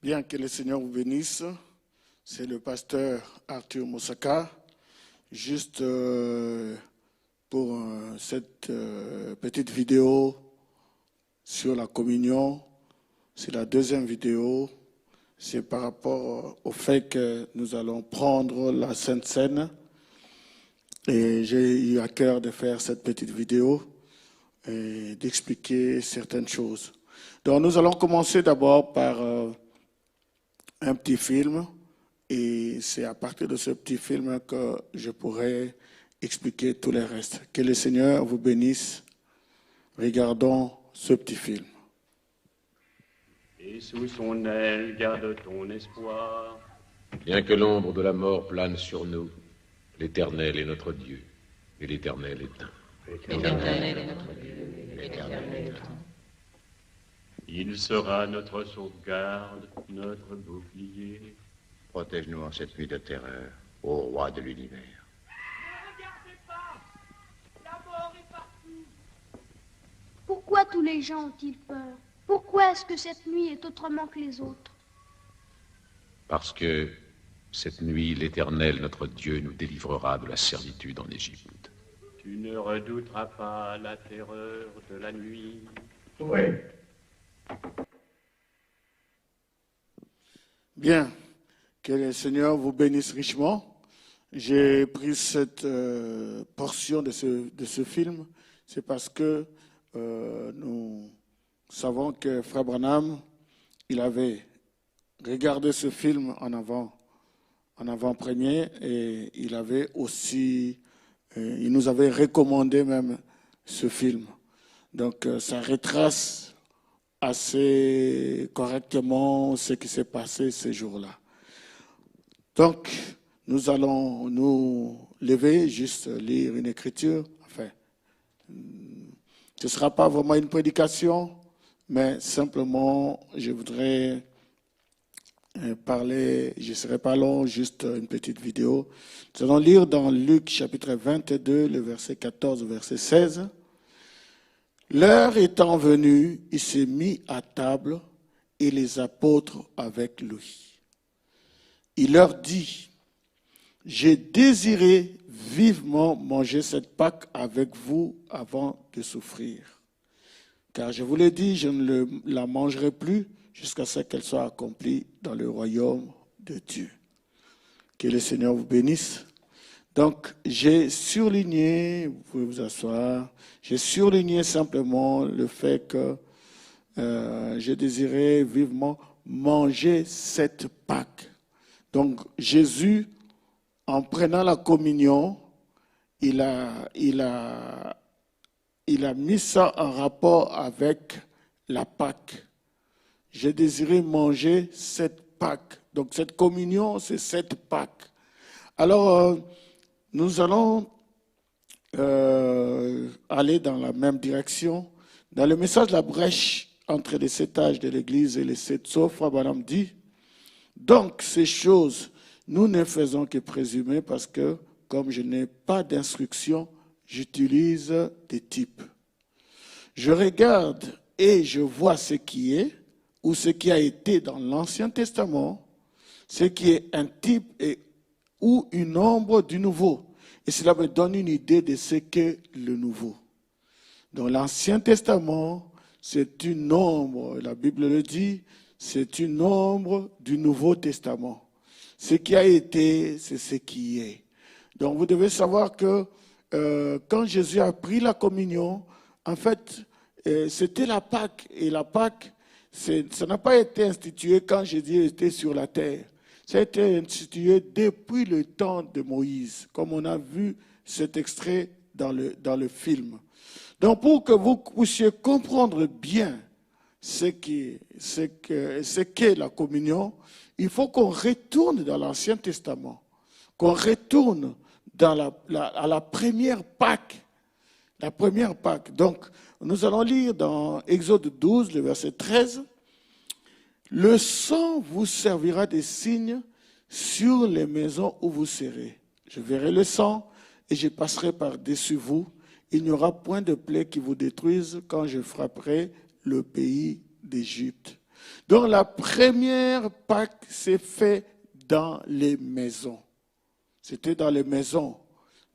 Bien, que le Seigneur vous bénisse. C'est le pasteur Arthur Moussaka. Juste pour cette petite vidéo sur la communion, c'est la deuxième vidéo. C'est par rapport au fait que nous allons prendre la Sainte Seine. Et j'ai eu à cœur de faire cette petite vidéo et d'expliquer certaines choses. Donc nous allons commencer d'abord par un petit film. Et c'est à partir de ce petit film que je pourrai expliquer tout le reste. Que le Seigneur vous bénisse. Regardons ce petit film. Et sous son aile, garde ton espoir. Bien que l'ombre de la mort plane sur nous, l'Éternel est notre Dieu, et l'Éternel est un. L'Éternel est notre Dieu, l'Éternel est un. Il sera notre sauvegarde, notre bouclier. Protège-nous en cette nuit de terreur, ô roi de l'univers. Ne regardez pas! La mort est partout! Pourquoi tous les gens ont-ils peur? Pourquoi est-ce que cette nuit est autrement que les autres? Parce que cette nuit, l'Éternel, notre Dieu, nous délivrera de la servitude en Égypte. Tu ne redouteras pas la terreur de la nuit. Oui. Bien, que le Seigneur vous bénisse richement. J'ai pris cette portion de ce film, c'est parce que nous savons que Frère Branham, il avait regardé ce film en avant-première et il avait aussi, il nous avait recommandé même ce film. Donc ça retrace assez correctement ce qui s'est passé ces jours-là. Donc, nous allons nous lever, juste lire une écriture. Enfin, ce ne sera pas vraiment une prédication, mais simplement, je voudrais parler, je ne serai pas long, juste une petite vidéo. Nous allons lire dans Luc chapitre 22, le verset 14 au verset 16. L'heure étant venue, il s'est mis à table et les apôtres avec lui. Il leur dit, « J'ai désiré vivement manger cette Pâque avec vous avant de souffrir. Car je vous l'ai dit, je ne la mangerai plus jusqu'à ce qu'elle soit accomplie dans le royaume de Dieu. » Que le Seigneur vous bénisse. Donc, j'ai surligné, vous pouvez vous asseoir, j'ai surligné simplement le fait que j'ai désiré vivement manger cette Pâque. Donc, Jésus, en prenant la communion, il a mis ça en rapport avec la Pâque. J'ai désiré manger cette Pâque. Donc, cette communion, c'est cette Pâque. Alors, nous allons aller dans la même direction. Dans le message de la brèche entre les 7 âges de l'Église et les 7 sceaux, Frère Branham dit, donc ces choses, nous ne faisons que présumer parce que, comme je n'ai pas d'instruction, j'utilise des types. Je regarde et je vois ce qui est, ou ce qui a été dans l'Ancien Testament, ce qui est un type ou une ombre du nouveau. Et cela me donne une idée de ce qu'est le nouveau. Dans l'Ancien Testament, c'est une ombre, la Bible le dit, c'est une ombre du Nouveau Testament. Ce qui a été, c'est ce qui est. Donc vous devez savoir que quand Jésus a pris la communion, en fait, c'était la Pâque. Et la Pâque, ça n'a pas été institué quand Jésus était sur la terre. Ça a été institué depuis le temps de Moïse, comme on a vu cet extrait dans le film. Donc pour que vous puissiez comprendre bien ce qu'est la communion, il faut qu'on retourne dans l'Ancien Testament, qu'on retourne à la première Pâque. La première Pâque. Donc, nous allons lire dans Exode 12, le verset 13. « Le sang vous servira de signe sur les maisons où vous serez. Je verrai le sang et je passerai par-dessus vous. Il n'y aura point de plaie qui vous détruise quand je frapperai le pays d'Égypte. Donc la première Pâque s'est faite dans les maisons. C'était dans les maisons.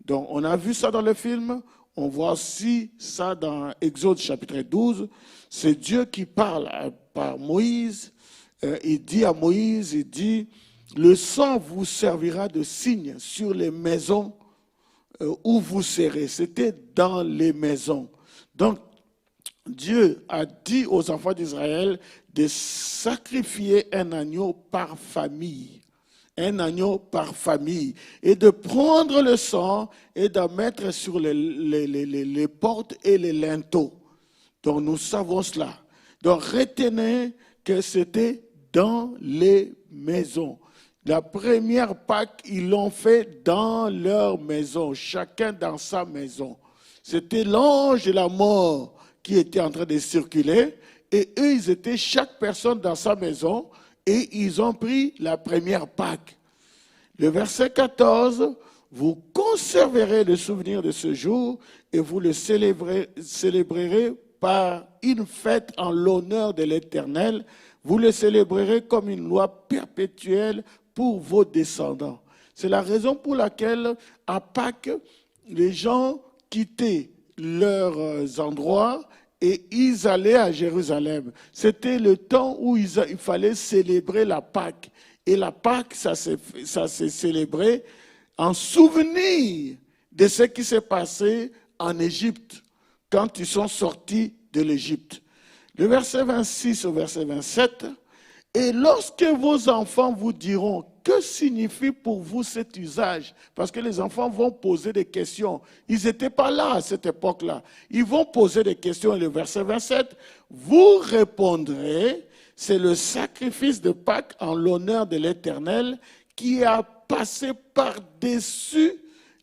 Donc on a vu ça dans le film, on voit aussi ça dans Exode chapitre 12. C'est Dieu qui parle par Moïse. Il dit à Moïse, il dit, le sang vous servira de signe sur les maisons où vous serez. C'était dans les maisons. Donc, Dieu a dit aux enfants d'Israël de sacrifier un agneau par famille. Un agneau par famille. Et de prendre le sang et d'en mettre sur les portes et les linteaux. Donc, nous savons cela. Donc, retenez que c'était dans les maisons. La première Pâque, ils l'ont fait dans leur maison, chacun dans sa maison. C'était l'ange de la mort qui était en train de circuler, et eux, ils étaient chaque personne dans sa maison, et ils ont pris la première Pâque. Le verset 14, vous conserverez le souvenir de ce jour, et vous le célébrerez par une fête en l'honneur de l'Éternel. Vous le célébrerez comme une loi perpétuelle pour vos descendants. C'est la raison pour laquelle, à Pâques, les gens quittaient leurs endroits et ils allaient à Jérusalem. C'était le temps où il fallait célébrer la Pâque. Et la Pâque, ça s'est célébré en souvenir de ce qui s'est passé en Égypte, quand ils sont sortis de l'Égypte. Le verset 26 au verset 27, « Et lorsque vos enfants vous diront, que signifie pour vous cet usage ?» Parce que les enfants vont poser des questions. Ils n'étaient pas là à cette époque-là. Ils vont poser des questions. Et le verset 27, « Vous répondrez, c'est le sacrifice de Pâques en l'honneur de l'Éternel qui a passé par-dessus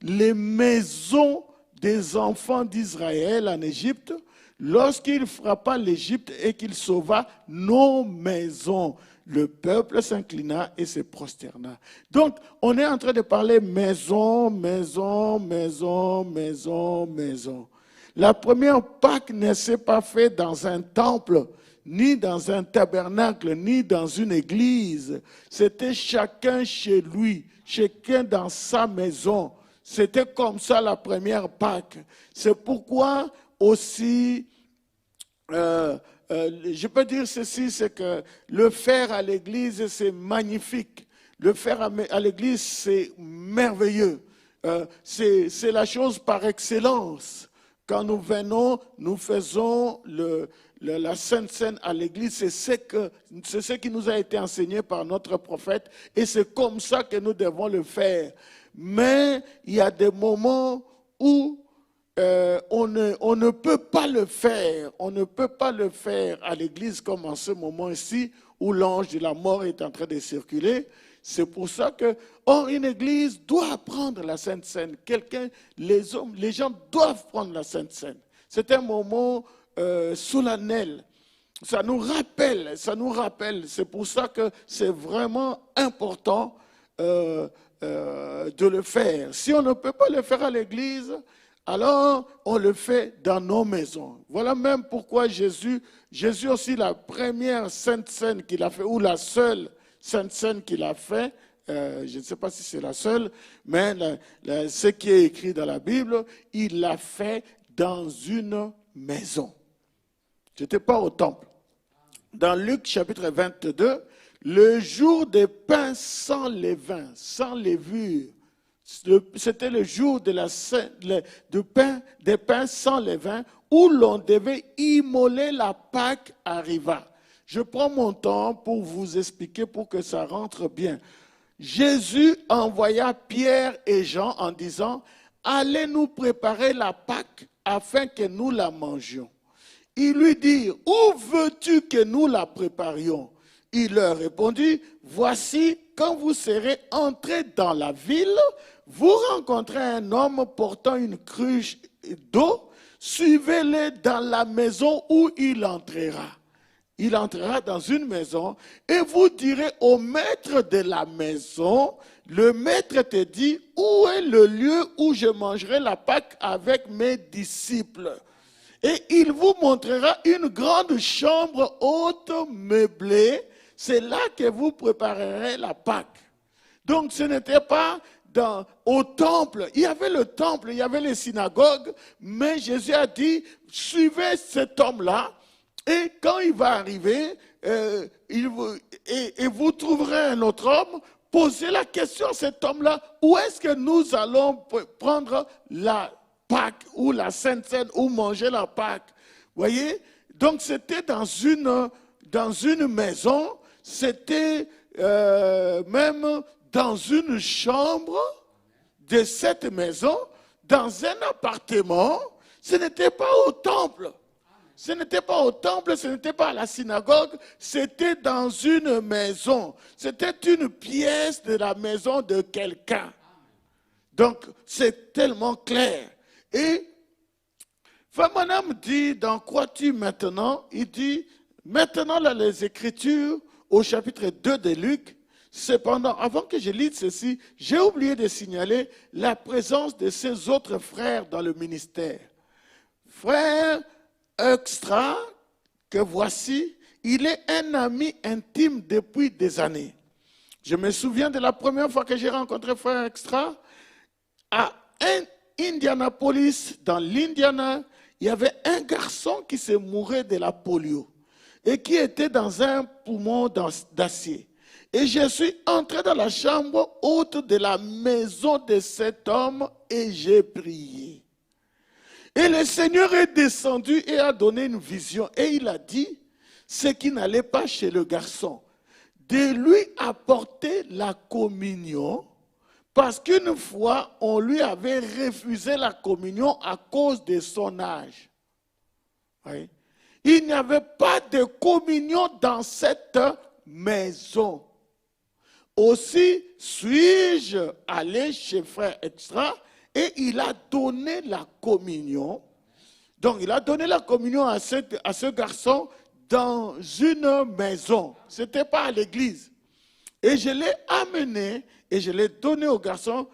les maisons des enfants d'Israël en Égypte, lorsqu'il frappa l'Égypte et qu'il sauva nos maisons. Le peuple s'inclina et se prosterna. Donc, on est en train de parler maison, maison, maison, maison, maison. La première Pâque ne s'est pas faite dans un temple, ni dans un tabernacle, ni dans une église. C'était chacun chez lui, chacun dans sa maison. C'était comme ça la première Pâque. C'est pourquoi aussi, je peux dire ceci, c'est que le faire à l'église, c'est magnifique. Le faire à l'église, c'est merveilleux. C'est la chose par excellence. Quand nous venons, nous faisons la Sainte Seine à l'église, c'est ce qui nous a été enseigné par notre prophète et c'est comme ça que nous devons le faire. Mais il y a des moments où on ne peut pas le faire. On ne peut pas le faire à l'église comme en ce moment ici où l'ange de la mort est en train de circuler. C'est pour ça que, une église doit prendre la Sainte Seine. Les gens doivent prendre la Sainte Seine. C'est un moment solennel. Ça nous rappelle. C'est pour ça que c'est vraiment important de le faire. Si on ne peut pas le faire à l'église, alors on le fait dans nos maisons. Voilà même pourquoi Jésus aussi, la première Sainte Seine qu'il a fait, ou la seule Sainte Seine qu'il a fait, je ne sais pas si c'est la seule, mais ce qui est écrit dans la Bible, il l'a fait dans une maison. Ce n'était pas au temple. Dans Luc chapitre 22, le jour des pains sans levain, sans levure, c'était le jour des pains sans levain où l'on devait immoler la Pâque arriva. Je prends mon temps pour vous expliquer pour que ça rentre bien. Jésus envoya Pierre et Jean en disant « Allez nous préparer la Pâque afin que nous la mangions. » Ils lui dirent « Où veux-tu que nous la préparions ?» Il leur répondit « Voici, quand vous serez entrés dans la ville, vous rencontrez un homme portant une cruche d'eau, suivez-le dans la maison où il entrera. Il entrera dans une maison et vous direz au maître de la maison, le maître te dit, où est le lieu où je mangerai la Pâque avec mes disciples? Et il vous montrera une grande chambre haute meublée. C'est là que vous préparerez la Pâque. Donc ce n'était pas au temple. Il y avait le temple, il y avait les synagogues, mais Jésus a dit, suivez cet homme-là, et quand il va arriver, et vous trouverez un autre homme, posez la question à cet homme-là, où est-ce que nous allons prendre la Pâque ou la Sainte Seine ou manger la Pâque? Voyez? Donc c'était dans une maison, c'était même dans une chambre de cette maison, dans un appartement. Ce n'était pas au temple. Ce n'était pas au temple, ce n'était pas à la synagogue, c'était dans une maison. C'était une pièce de la maison de quelqu'un. Donc, c'est tellement clair. Et Famanam dit, dans Crois-tu maintenant? Il dit, maintenant, là, les Écritures, au chapitre 2 de Luc, cependant, avant que je lise ceci, j'ai oublié de signaler la présence de ses autres frères dans le ministère. Frère Extra, que voici, il est un ami intime depuis des années. Je me souviens de la première fois que j'ai rencontré Frère Extra, à Indianapolis, dans l'Indiana, il y avait un garçon qui se mourait de la polio et qui était dans un poumon d'acier. Et je suis entré dans la chambre haute de la maison de cet homme et j'ai prié. Et le Seigneur est descendu et a donné une vision. Et il a dit, ce qui n'allait pas chez le garçon, de lui apporter la communion, parce qu'une fois, on lui avait refusé la communion à cause de son âge. Oui. Il n'y avait pas de communion dans cette maison. Aussi, suis-je allé chez Frère Extra et il a donné la communion. Donc, il a donné la communion à ce garçon dans une maison. Ce n'était pas à l'église. Et je l'ai amené et je l'ai donné au garçon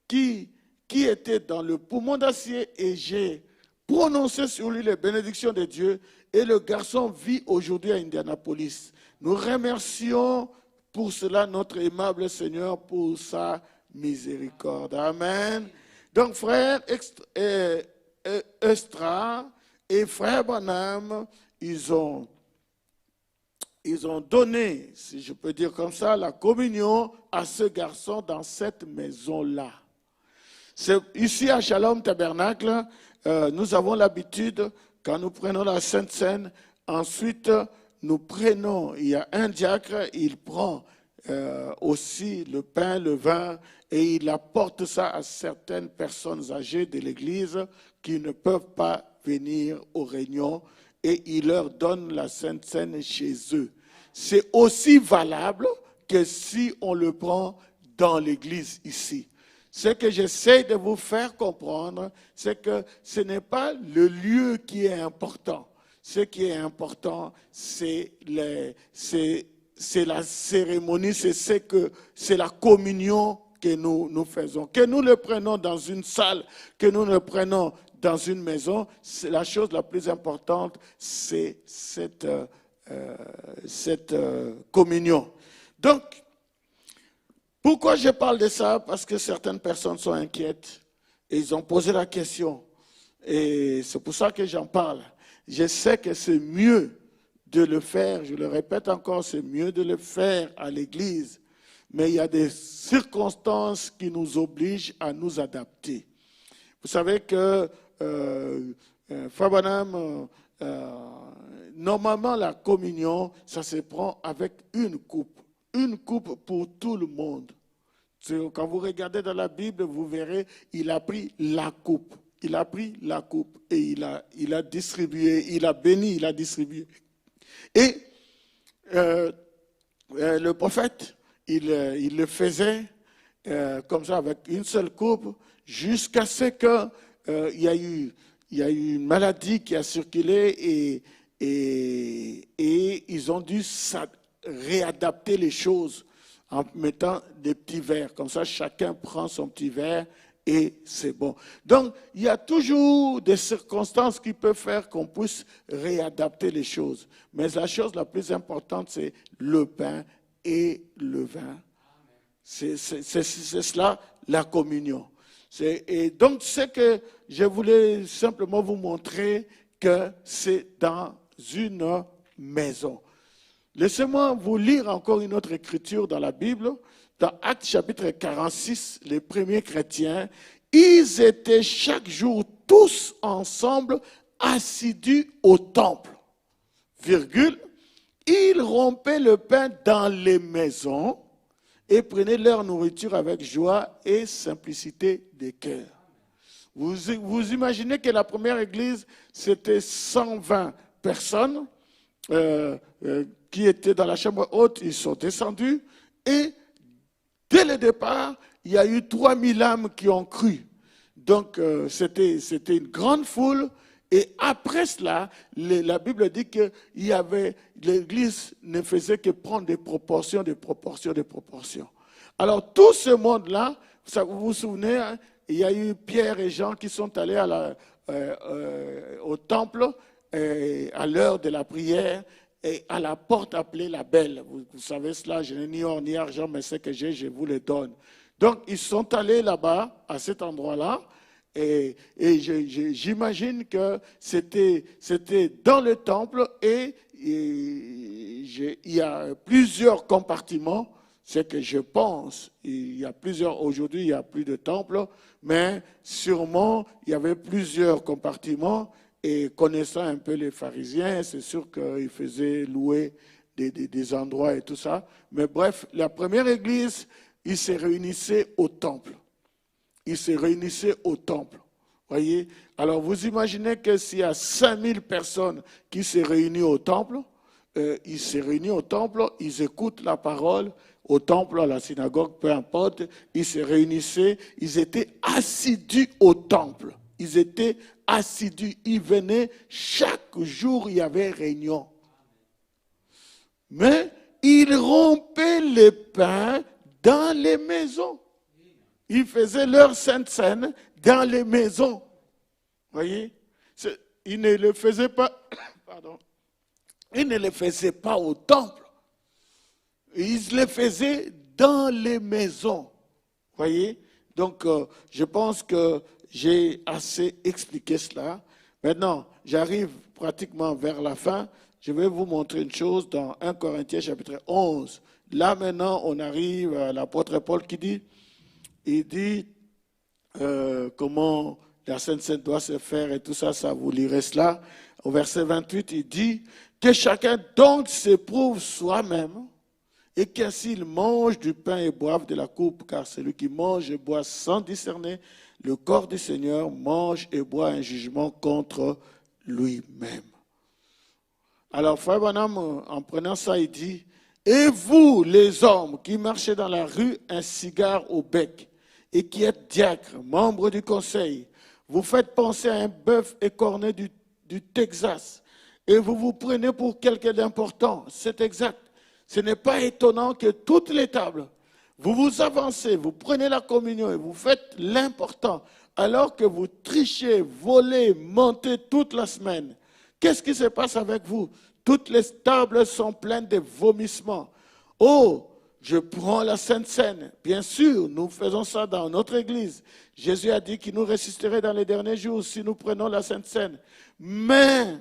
qui était dans le poumon d'acier et j'ai prononcé sur lui les bénédictions de Dieu. Et le garçon vit aujourd'hui à Indianapolis. Nous remercions pour cela notre aimable Seigneur pour sa miséricorde. Amen. Donc, frère Extra et frère Branham, ils ont donné, si je peux dire comme ça, la communion à ce garçon dans cette maison-là. Ici à Shalom Tabernacle, nous avons l'habitude, quand nous prenons la Sainte Seine, ensuite nous prenons, il y a un diacre, il prend aussi le pain, le vin, et il apporte ça à certaines personnes âgées de l'Église qui ne peuvent pas venir aux réunions et il leur donne la Sainte Seine chez eux. C'est aussi valable que si on le prend dans l'Église ici. Ce que j'essaie de vous faire comprendre, c'est que ce n'est pas le lieu qui est important. Ce qui est important, c'est la cérémonie, c'est la communion que nous faisons. Que nous le prenons dans une salle, que nous le prenons dans une maison, c'est la chose la plus importante, c'est cette communion. Donc, pourquoi je parle de ça? Parce que certaines personnes sont inquiètes et ils ont posé la question. Et c'est pour ça que j'en parle. Je sais que c'est mieux de le faire, je le répète encore, c'est mieux de le faire à l'église. Mais il y a des circonstances qui nous obligent à nous adapter. Vous savez que Fabanam, normalement la communion, ça se prend avec une coupe. Une coupe pour tout le monde. Quand vous regardez dans la Bible, vous verrez, il a pris la coupe. Il a pris la coupe et il a distribué, il a béni, il a distribué. Et le prophète, il le faisait comme ça avec une seule coupe jusqu'à ce qu'il y a eu une maladie qui a circulé et ils ont dû réadapter les choses en mettant des petits verres. Comme ça, chacun prend son petit verre et c'est bon. Donc, il y a toujours des circonstances qui peuvent faire qu'on puisse réadapter les choses. Mais la chose la plus importante, c'est le pain et le vin. C'est cela, la communion. Et donc, c'est que je voulais simplement vous montrer que c'est dans une maison. Laissez-moi vous lire encore une autre écriture dans la Bible. Dans Actes chapitre 46, les premiers chrétiens, ils étaient chaque jour tous ensemble assidus au temple. Virgule, ils rompaient le pain dans les maisons et prenaient leur nourriture avec joie et simplicité des cœurs. Vous imaginez que la première église, c'était 120 personnes qui étaient dans la chambre haute, ils sont descendus et dès le départ, il y a eu 3000 âmes qui ont cru. Donc, c'était une grande foule. Et après cela, la Bible dit que l'Église ne faisait que prendre des proportions. Alors, tout ce monde-là, vous vous souvenez, hein, il y a eu Pierre et Jean qui sont allés au temple à l'heure de la prière. Et à la porte appelée la Belle. Vous savez cela, je n'ai ni or ni argent, mais ce que j'ai, je vous le donne. Donc, ils sont allés là-bas, à cet endroit-là, et j'imagine que c'était dans le temple, et il y a plusieurs compartiments, c'est que je pense, aujourd'hui il n'y a plus de temple, mais sûrement il y avait plusieurs compartiments. Et connaissant un peu les pharisiens, c'est sûr qu'ils faisaient louer des endroits et tout ça. Mais bref, la première église, ils se réunissaient au temple. Voyez? Alors vous imaginez que s'il y a 5000 personnes qui se réunissent au temple, ils écoutent la parole au temple, à la synagogue, peu importe. Ils se réunissaient, ils étaient assidus au temple. Ils étaient assidus, ils venaient, chaque jour il y avait réunion. Mais ils rompaient le pain dans les maisons. Ils faisaient leur sainte scène dans les maisons. Voyez? Ils ne le faisaient pas, ils ne le faisaient pas au temple. Ils le faisaient dans les maisons. Voyez? Donc, je pense que j'ai assez expliqué cela. Maintenant, j'arrive pratiquement vers la fin. Je vais vous montrer une chose dans 1 Corinthiens chapitre 11. Là, maintenant, on arrive à l'apôtre Paul qui dit, comment la Sainte Seine doit se faire et tout ça, ça vous lirez cela. Au verset 28, il dit que chacun donc s'éprouve soi-même et qu'ainsi il mange du pain et boive de la coupe, car celui qui mange et boit sans discerner le corps du Seigneur mange et boit un jugement contre lui-même. Alors, Frère Branham, en prenant ça, il dit, et vous, les hommes qui marchez dans la rue, un cigare au bec, et qui êtes diacres, membres du conseil, vous faites penser à un bœuf écorné du Texas, et vous vous prenez pour quelqu'un d'important. C'est exact. Ce n'est pas étonnant que toutes les tables, vous vous avancez, vous prenez la communion et vous faites l'important, alors que vous trichez, volez, mentez toute la semaine. Qu'est-ce qui se passe avec vous? Toutes les tables sont pleines de vomissements. Oh, je prends la Sainte Seine. Bien sûr, nous faisons ça dans notre église. Jésus a dit qu'il nous ressusciterait dans les derniers jours si nous prenons la Sainte Seine. Mais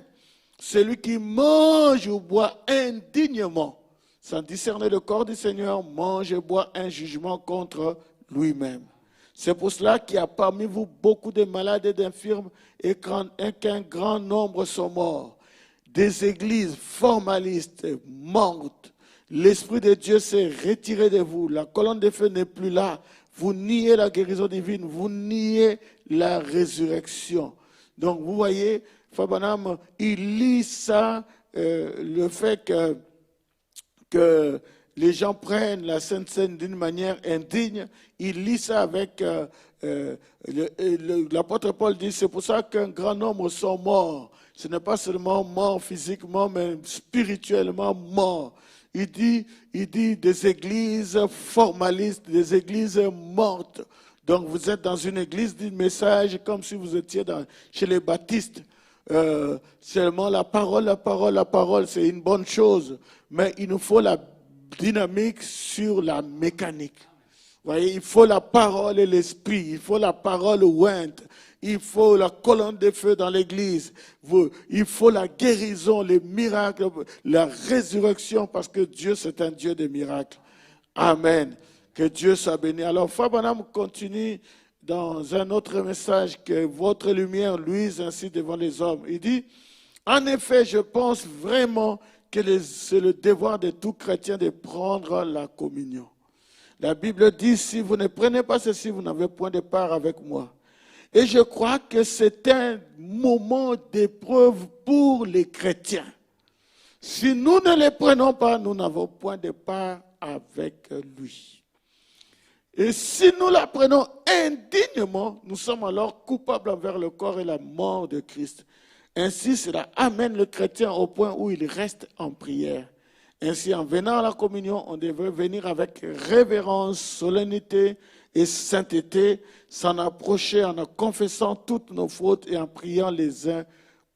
celui qui mange ou boit indignement, sans discerner le corps du Seigneur, mange et boit un jugement contre lui-même. C'est pour cela qu'il y a parmi vous beaucoup de malades et d'infirmes et qu'un grand nombre sont morts. Des églises formalistes mortes. L'Esprit de Dieu s'est retiré de vous. La colonne de feu n'est plus là. Vous niez la guérison divine. Vous niez la résurrection. Donc vous voyez, Fabanam, il lit ça, le fait que les gens prennent la Sainte Seine d'une manière indigne. Il lit ça avec... l'apôtre Paul dit, c'est pour ça qu'un grand nombre sont morts. Ce n'est pas seulement mort physiquement, mais spirituellement mort. Il dit des églises formalistes, des églises mortes. Donc vous êtes dans une église du message comme si vous étiez chez les baptistes. Seulement la parole, c'est une bonne chose. Mais il nous faut la dynamique sur la mécanique. Vous voyez, il faut la parole et l'esprit, il faut la parole ointe, il faut la colonne de feu dans l'église, il faut la guérison, les miracles, la résurrection, parce que Dieu, c'est un Dieu de miracles. Amen. Que Dieu soit béni. Alors, Frère Branham continue dans un autre message, que votre lumière luise ainsi devant les hommes. Il dit, en effet, je pense vraiment que c'est le devoir de tout chrétien de prendre la communion. La Bible dit, si vous ne prenez pas ceci, vous n'avez point de part avec moi. Et je crois que c'est un moment d'épreuve pour les chrétiens. Si nous ne les prenons pas, nous n'avons point de part avec lui. Et si nous la prenons indignement, nous sommes alors coupables envers le corps et la mort de Christ. Ainsi, cela amène le chrétien au point où il reste en prière. Ainsi, en venant à la communion, on devrait venir avec révérence, solennité et sainteté, s'en approcher en confessant toutes nos fautes et en priant les uns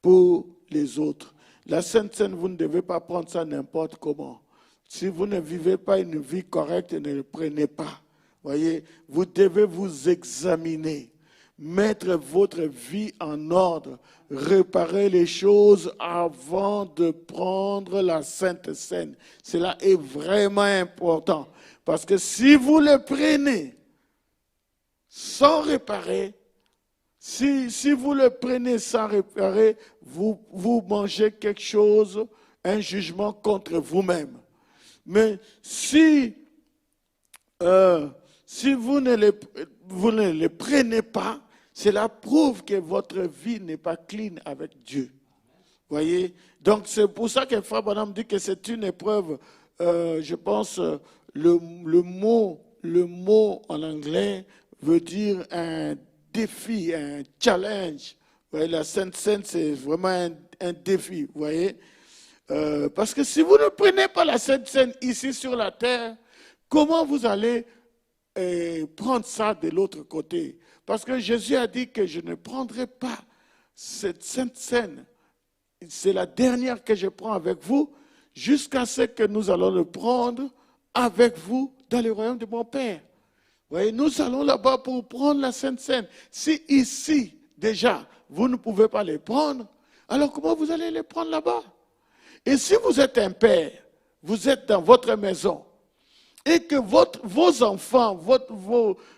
pour les autres. La Sainte Seine, vous ne devez pas prendre ça n'importe comment. Si vous ne vivez pas une vie correcte, ne le prenez pas. Voyez, vous devez vous examiner, mettre votre vie en ordre, réparer les choses avant de prendre la Sainte Seine. Cela est vraiment important. Parce que si vous le prenez sans réparer, si vous le prenez sans réparer, vous mangez quelque chose, un jugement contre vous-même. Mais si vous ne le prenez pas, cela prouve que votre vie n'est pas clean avec Dieu. Voyez? Donc c'est pour ça que Frère Branham dit que c'est une épreuve. Je pense le mot en anglais veut dire un défi, un challenge. Vous voyez, la Sainte Seine, c'est vraiment un défi. Vous voyez? Parce que si vous ne prenez pas la Sainte Seine ici sur la terre, comment vous allez prendre ça de l'autre côté? Parce que Jésus a dit que je ne prendrai pas cette Sainte Seine. C'est la dernière que je prends avec vous, jusqu'à ce que nous allons le prendre avec vous dans le royaume de mon Père. Vous voyez, nous allons là-bas pour prendre la Sainte Seine. Si ici, déjà, vous ne pouvez pas les prendre, alors comment vous allez les prendre là-bas? Et si vous êtes un père, vous êtes dans votre maison, et que vos enfants,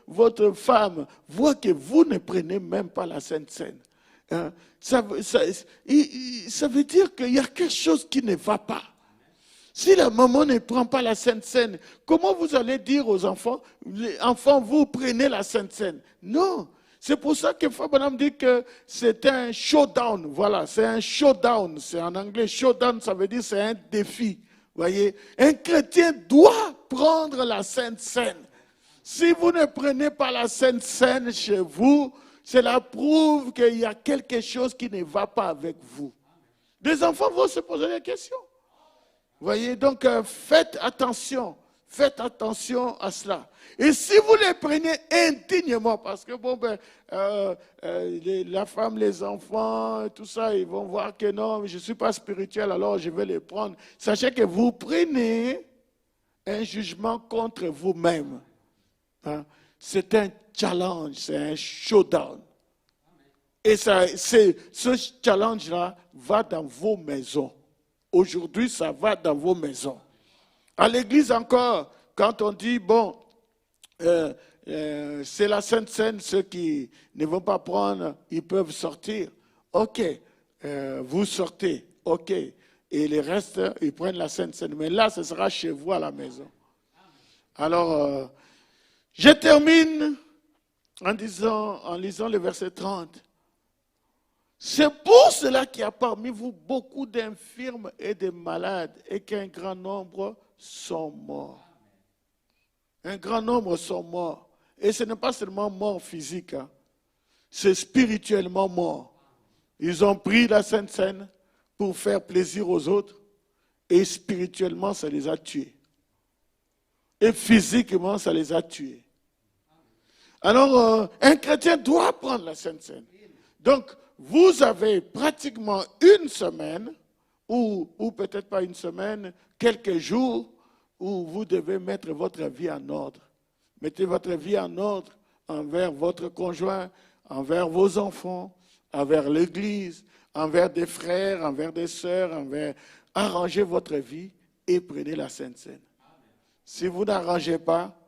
votre femme voient que vous ne prenez même pas la Sainte Seine, hein, ça veut dire qu'il y a quelque chose qui ne va pas. Si la maman ne prend pas la Sainte Seine, comment vous allez dire aux enfants, les enfants, vous prenez la Sainte Seine? Non. C'est pour ça que Frère Branham dit que c'est un showdown. Voilà, c'est un showdown. C'est en anglais, showdown, ça veut dire c'est un défi. Voyez, un chrétien doit prendre la Sainte Seine. Si vous ne prenez pas la Sainte Seine chez vous, cela prouve qu'il y a quelque chose qui ne va pas avec vous. Les enfants vont se poser des questions. Voyez, donc faites attention à cela. Et si vous les prenez indignement, parce que la femme, les enfants, tout ça, ils vont voir que non, je ne suis pas spirituel, alors je vais les prendre. Sachez que vous prenez un jugement contre vous-même. Hein? C'est un challenge, c'est un showdown. Et ce challenge-là va dans vos maisons. Aujourd'hui, ça va dans vos maisons. À l'église encore, quand on dit, c'est la Sainte Seine, ceux qui ne vont pas prendre, ils peuvent sortir. Ok, vous sortez, ok. Et les restes, ils prennent la Sainte Seine. Mais là, ce sera chez vous à la maison. Alors, je termine en lisant le verset 30. C'est pour cela qu'il y a parmi vous beaucoup d'infirmes et de malades et qu'un grand nombre sont morts. Un grand nombre sont morts. Et ce n'est pas seulement mort physique, hein. C'est spirituellement mort. Ils ont pris la Sainte Seine pour faire plaisir aux autres et spirituellement ça les a tués. Et physiquement ça les a tués. Alors, un chrétien doit prendre la Sainte Seine. Donc, vous avez pratiquement une semaine, ou peut-être pas une semaine, quelques jours, où vous devez mettre votre vie en ordre. Mettez votre vie en ordre envers votre conjoint, envers vos enfants, envers l'Église, envers des frères, envers des sœurs, arrangez votre vie et prenez la Sainte Seine. Si vous n'arrangez pas,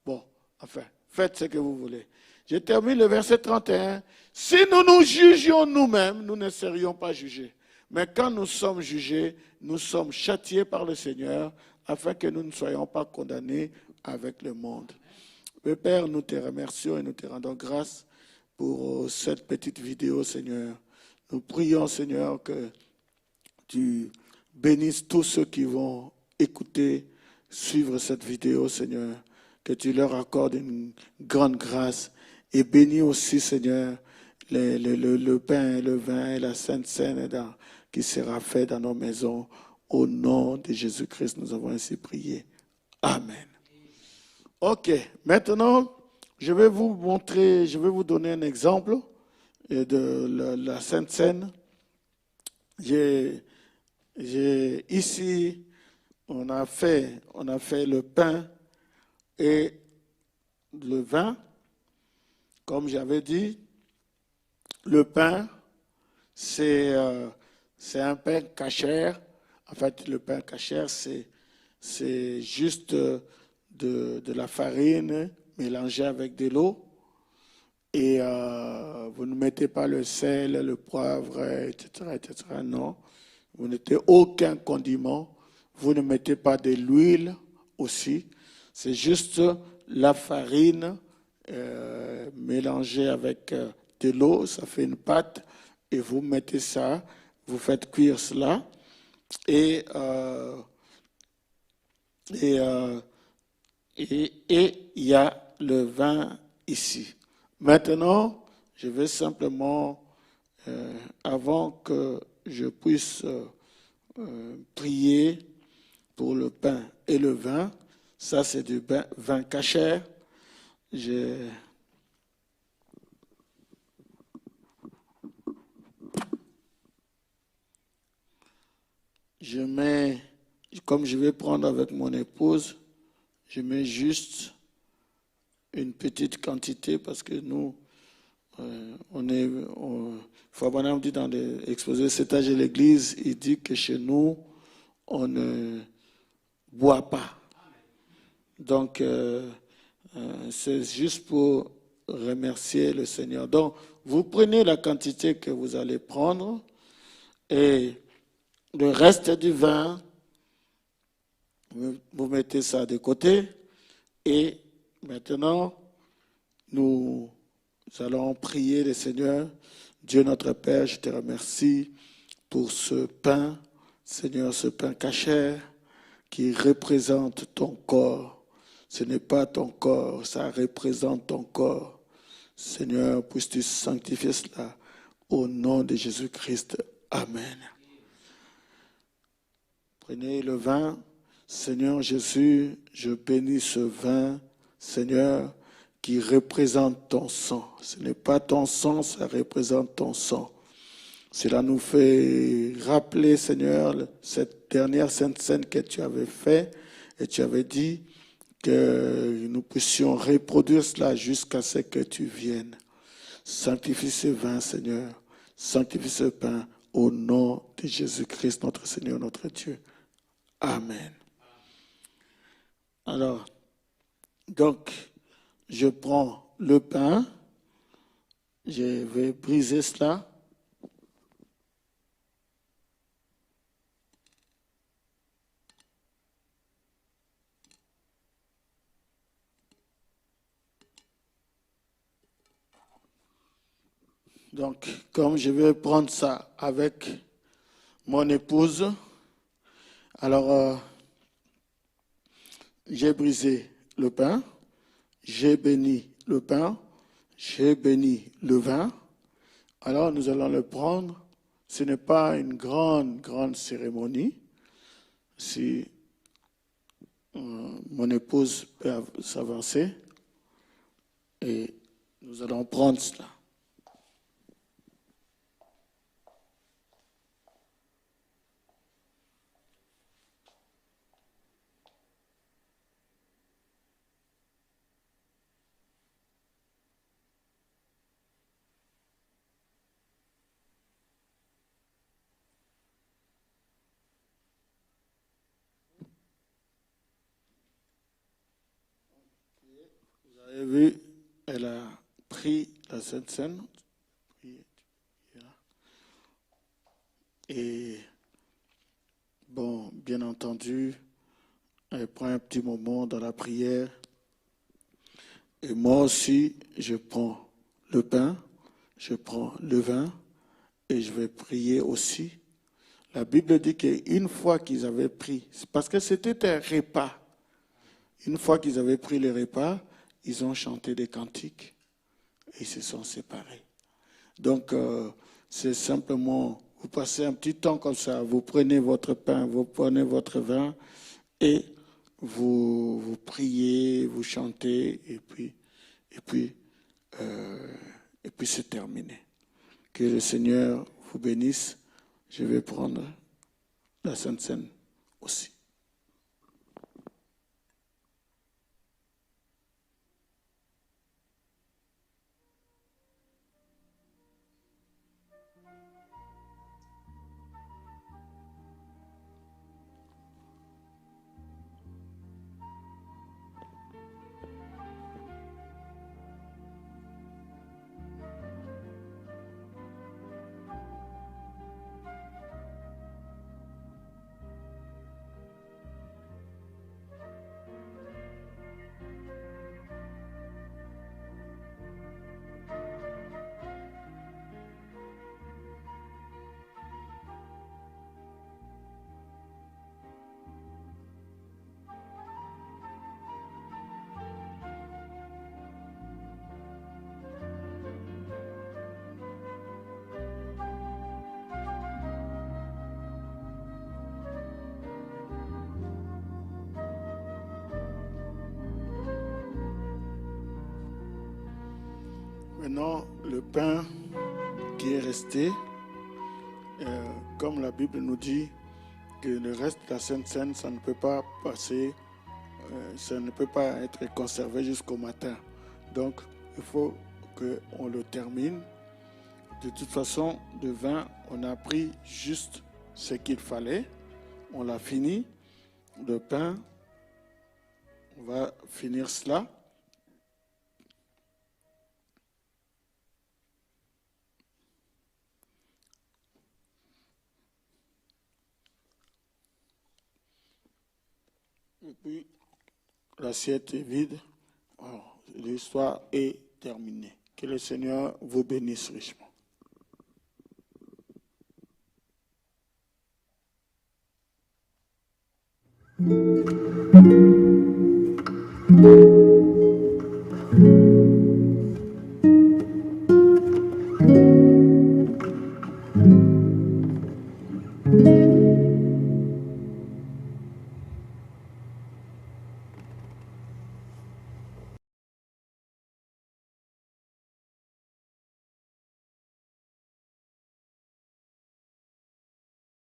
bon, enfin, faites ce que vous voulez. Je termine le verset 31. Si nous nous jugions nous-mêmes, nous ne serions pas jugés. Mais quand nous sommes jugés, nous sommes châtiés par le Seigneur, afin que nous ne soyons pas condamnés avec le monde. Mais Père, nous te remercions et nous te rendons grâce pour cette petite vidéo, Seigneur. Nous prions, Seigneur, que tu bénisses tous ceux qui vont écouter, suivre cette vidéo, Seigneur. Que tu leur accordes une grande grâce. Et bénis aussi, Seigneur, le pain et le vin et la Sainte Seine qui sera fait dans nos maisons. Au nom de Jésus-Christ, nous avons ainsi prié. Amen. Ok, maintenant, je vais vous montrer, je vais vous donner un exemple de la Sainte Seine. Ici, on a fait le pain et le vin. Comme j'avais dit, le pain, c'est un pain kasher. En fait, le pain kasher, c'est juste de la farine mélangée avec de l'eau. Et vous ne mettez pas le sel, le poivre, etc., etc. Non. Vous ne mettez aucun condiment. Vous ne mettez pas de l'huile aussi. C'est juste la farine mélangée avec de l'eau. Ça fait une pâte. Et vous mettez ça. Vous faites cuire cela. Et il y a le vin ici. Maintenant, je vais simplement, avant que je puisse prier pour le pain et le vin, ça c'est du vin kasher. Je mets, comme je vais prendre avec mon épouse, je mets juste une petite quantité parce que nous, Fabanam dit dans l'exposé cet âge de l'église, il dit que chez nous, on ne boit pas. Donc, c'est juste pour remercier le Seigneur. Donc, vous prenez la quantité que vous allez prendre et le reste du vin, vous mettez ça de côté et maintenant, nous allons prier le Seigneur. Dieu notre Père, je te remercie pour ce pain, Seigneur, ce pain kasher qui représente ton corps. Ce n'est pas ton corps, ça représente ton corps. Seigneur, puisses-tu sanctifier cela au nom de Jésus-Christ. Amen. Prenez le vin. Seigneur Jésus, je bénis ce vin, Seigneur, qui représente ton sang. Ce n'est pas ton sang, ça représente ton sang. Cela nous fait rappeler, Seigneur, cette dernière Sainte Seine que tu avais faite et tu avais dit que nous puissions reproduire cela jusqu'à ce que tu viennes. Sanctifie ce vin, Seigneur. Sanctifie ce pain au nom de Jésus-Christ, notre Seigneur, notre Dieu. Amen. Alors, donc, je prends le pain, je vais briser cela. Donc, comme je vais prendre ça avec mon épouse, alors j'ai brisé le pain, j'ai béni le pain, j'ai béni le vin. Alors nous allons le prendre. Ce n'est pas une grande cérémonie. Si mon épouse peut s'avancer. Et Nous allons prendre cela. Vous avez vu, elle a pris la Sainte Seine. Et bon, bien entendu, elle prend un petit moment dans la prière. Et moi aussi, je prends le pain, je prends le vin et je vais prier aussi. La Bible dit qu'une fois qu'ils avaient pris, c'est parce que c'était un repas, une fois qu'ils avaient pris le repas, ils ont chanté des cantiques et ils se sont séparés. Donc, c'est simplement, vous passez un petit temps comme ça, vous prenez votre pain, vous prenez votre vin et vous priez, vous chantez et puis c'est terminé. Que le Seigneur vous bénisse. Je vais prendre la Sainte Seine aussi. Maintenant, le pain qui est resté, comme la Bible nous dit que le reste de la Sainte Seine, ça ne peut pas passer, ça ne peut pas être conservé jusqu'au matin. Donc, il faut qu'on le termine. De toute façon, le vin, on a pris juste ce qu'il fallait. On l'a fini. Le pain, on va finir cela. Et puis, l'assiette est vide. Alors, l'histoire est terminée. Que le Seigneur vous bénisse richement.